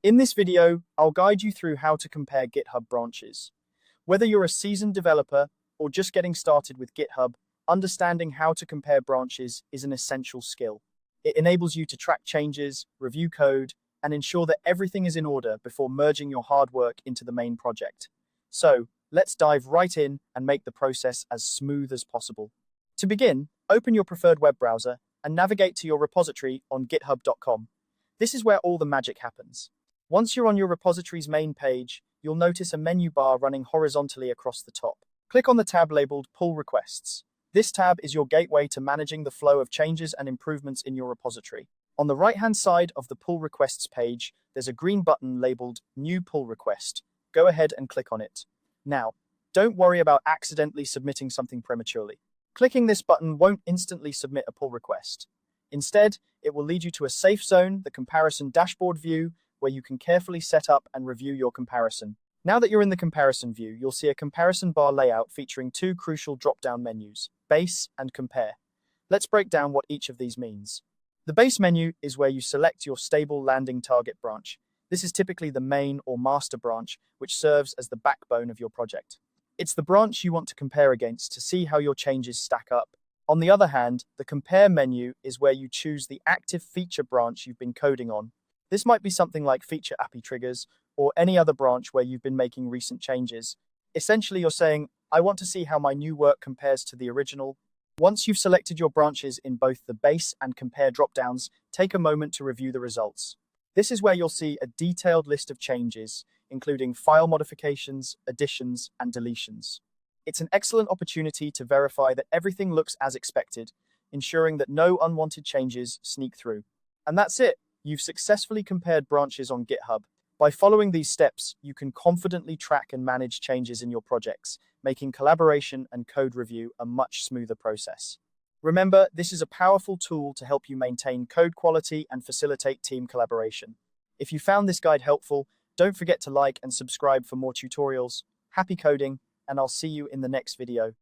In this video, I'll guide you through how to compare GitHub branches. Whether you're a seasoned developer or just getting started with GitHub, understanding how to compare branches is an essential skill. It enables you to track changes, review code, and ensure that everything is in order before merging your hard work into the main project. So, let's dive right in and make the process as smooth as possible. To begin, open your preferred web browser and navigate to your repository on github.com. This is where all the magic happens. Once you're on your repository's main page, you'll notice a menu bar running horizontally across the top. Click on the tab labeled Pull Requests. This tab is your gateway to managing the flow of changes and improvements in your repository. On the right-hand side of the Pull Requests page, there's a green button labeled New Pull Request. Go ahead and click on it. Now, don't worry about accidentally submitting something prematurely. Clicking this button won't instantly submit a pull request. Instead, it will lead you to a safe zone, the comparison dashboard view, where you can carefully set up and review your comparison. Now that you're in the comparison view, you'll see a comparison bar layout featuring two crucial drop-down menus, Base and Compare. Let's break down what each of these means. The Base menu is where you select your stable landing target branch. This is typically the main or master branch, which serves as the backbone of your project. It's the branch you want to compare against to see how your changes stack up. On the other hand, the Compare menu is where you choose the active feature branch you've been coding on. This might be something like feature API triggers or any other branch where you've been making recent changes. Essentially, you're saying, I want to see how my new work compares to the original. Once you've selected your branches in both the Base and Compare dropdowns, take a moment to review the results. This is where you'll see a detailed list of changes, including file modifications, additions, and deletions. It's an excellent opportunity to verify that everything looks as expected, ensuring that no unwanted changes sneak through. And that's it. You've successfully compared branches on GitHub. By following these steps, you can confidently track and manage changes in your projects, making collaboration and code review a much smoother process. Remember, this is a powerful tool to help you maintain code quality and facilitate team collaboration. If you found this guide helpful, don't forget to like and subscribe for more tutorials. Happy coding, and I'll see you in the next video.